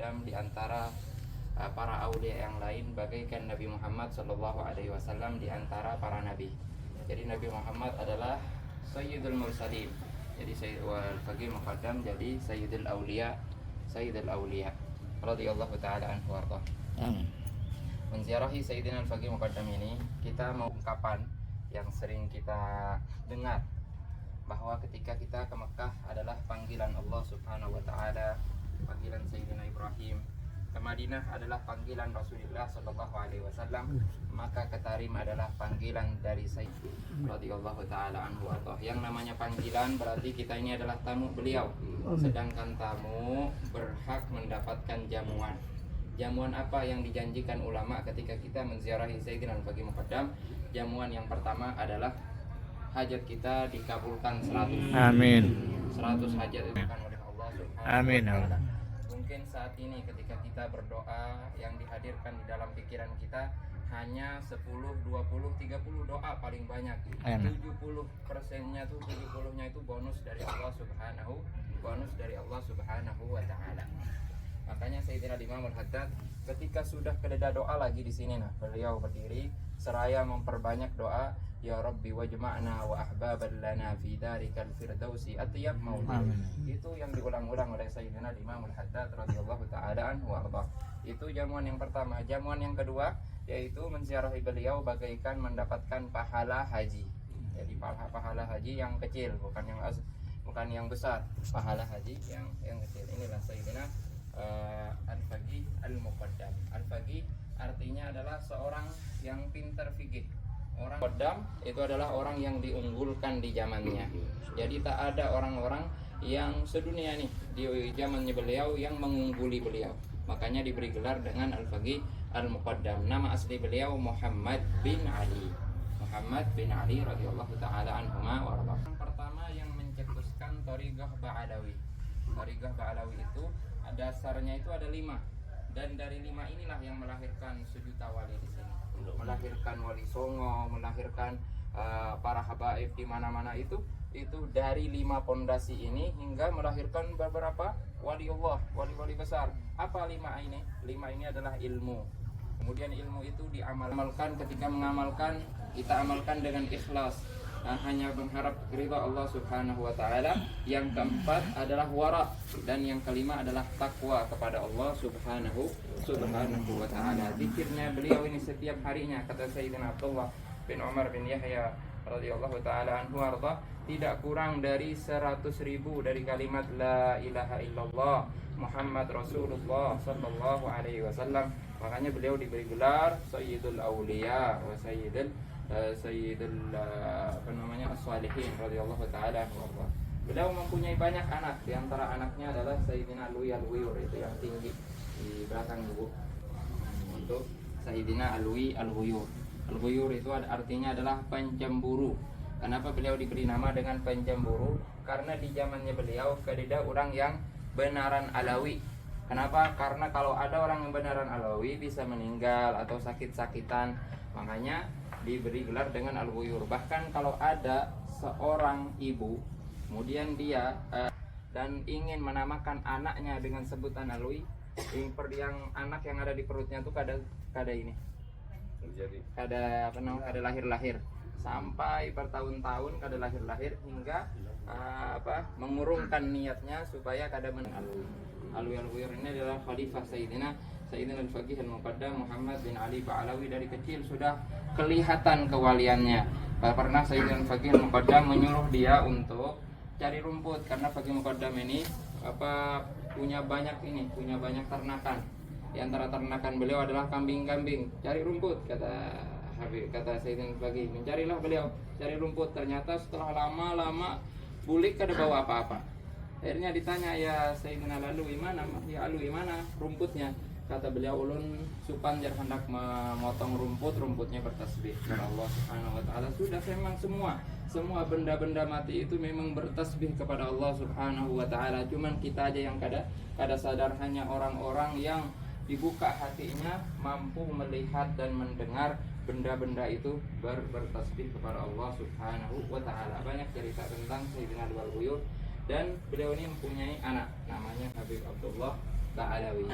muqaddam di antara para aulia yang lain, bagaikan Nabi Muhammad sallallahu alaihi wasallam di antara para nabi. Jadi Nabi Muhammad adalah Sayyidul Mursalin. Jadi Sayyidul Faqih Muqaddam jadi Sayyidul Aulia, Sayyidul Aulia radhiyallahu taala anhu warḍah. Amin. Menziarahi Sayyidina Al-Faqih Muqaddam ini, kita mau ungkapan yang sering kita dengar, bahwa ketika kita ke Mekah adalah panggilan Allah Subhanahu wa taala, panggilan Sayyidina Ibrahim. Ke Madinah adalah panggilan Rasulullah sallallahu alaihi wasallam, maka ke Tarim adalah panggilan dari Sayyid radhiyallahu taala anhu warḍah. Yang namanya panggilan berarti kita ini adalah tamu beliau, sedangkan tamu berhak mendapatkan jamuan. Jamuan apa yang dijanjikan ulama ketika kita menziarahi Sayyidina Al-Faqih Muqaddam? Jamuan yang pertama adalah hajat kita dikabulkan 100. Amin. 100 hajat dikabulkan oleh Allah Subhanahu Amin. wa taala. Mungkin saat ini ketika kita berdoa, yang dihadirkan di dalam pikiran kita hanya 10, 20, 30 doa paling banyak. 70%-nya tuh 70-nya itu bonus dari Allah Subhanahu wa taala. Makanya Sayyidina Imam Al-Haddad ketika sudah kededa doa lagi di sini, nah beliau berdiri seraya memperbanyak doa, ya Rabbi wajma'na wa ahbaban lana fi darikal firdausi atyab maulid. Itu yang diulang-ulang oleh Sayyidina Imam Al-Haddad radhiyallahu taala anhu warḍah. Itu jamuan yang pertama. Jamuan yang kedua yaitu menziarahi beliau bagaikan mendapatkan pahala haji. Jadi pahala haji yang kecil, bukan yang besar. Pahala haji yang kecil. Inilah Sayyidina Al-Faqih Al-Muqaddam. Al-Faqih artinya adalah seorang yang pintar fikih. Orang Muqaddam itu adalah orang yang diunggulkan di zamannya. Jadi tak ada orang-orang yang sedunia nih di zamannya beliau yang mengungguli beliau. Makanya diberi gelar dengan Al-Faqih Al-Muqaddam. Nama asli beliau Muhammad bin Ali. Muhammad bin Ali radhiyallahu taala anhuma warḍah. Yang pertama yang mencetuskan thariqah Ba'alawi. Thariqah Ba'alawi itu dasarnya itu ada 5, dan dari 5 inilah yang melahirkan sejuta wali di sini, melahirkan wali songo, melahirkan para habaib di mana-mana itu dari 5 pondasi ini hingga melahirkan beberapa wali Allah, wali-wali besar. Apa 5 ini? 5 ini adalah ilmu. Kemudian ilmu itu diamalkan. Ketika mengamalkan, kita amalkan dengan ikhlas, hanya mengharap ridha Allah Subhanahu wa taala. Yang keempat adalah wara, dan yang kelima adalah takwa kepada Allah Subhanahu wa taala. Zikirnya beliau ini setiap harinya, kata Sayyidina Abdullah bin Umar bin Yahya radhiyallahu taala anhu warḍah, tidak kurang dari 100.000 dari kalimat la ilaha illallah Muhammad Rasulullah sallallahu alaihi wasallam. Makanya beliau diberi gelar Sayyidul Aulia wa Sayyidul as-salihin radhiyallahu taala anhu. Beliau mempunyai banyak anak, di antara anaknya adalah Sayyidina Alwi Al-Ghuyur, itu yang tinggi di belakang buku. Untuk Sayyidina Alwi Al-Ghuyur. Al-Ghuyur itu artinya adalah pencemburu. Kenapa beliau diberi nama dengan pencemburu? Karena di zamannya beliau kededa orang yang benaran Alawi. Kenapa? Karena kalau ada orang yang benaran Alawi bisa meninggal atau sakit-sakitan. Makanya diberi gelar dengan Al-Ghuyur. Bahkan kalau ada seorang ibu kemudian dia dan ingin menamakan anaknya dengan sebutan Alwi, yang anak yang ada di perutnya tuh kada ini. Kada lahir-lahir sampai bertahun-tahun kada lahir-lahir hingga mengurungkan niatnya supaya kada Alwi. Alwi Al-Ghuyur ini adalah khalifah Sayyidina Al-Faqih Al-Muqaddam Muhammad bin Ali Ba'alawi. Dari kecil sudah kelihatan kewaliannya. Pernah Sayyidina Al-Faqih Al-Muqaddam menyuruh dia untuk cari rumput, karena Faqih Muqaddam ini punya banyak ternakan. Di antara ternakan beliau adalah kambing-kambing. Cari rumput, kata Sayyidina Al-Faqih. Mencarilah beliau, cari rumput. Ternyata setelah lama-lama bulik kada bawa apa-apa. Akhirnya ditanya, ya Sayyidina Alwi mana? Ya Alwi mana rumputnya? Kata beliau, ulun supan jar hendak memotong rumputnya bertasbih kepada Allah Subhanahu wa taala. Sudah, memang semua benda-benda mati itu memang bertasbih kepada Allah Subhanahu wa taala. Cuman kita aja yang kada sadar, hanya orang-orang yang dibuka hatinya mampu melihat dan mendengar benda-benda itu bertasbih kepada Allah Subhanahu wa taala. Banyak cerita tentang Sayyidina Al-Ghuyur, dan beliau ini mempunyai anak namanya Habib Abdullah Ba'alawi.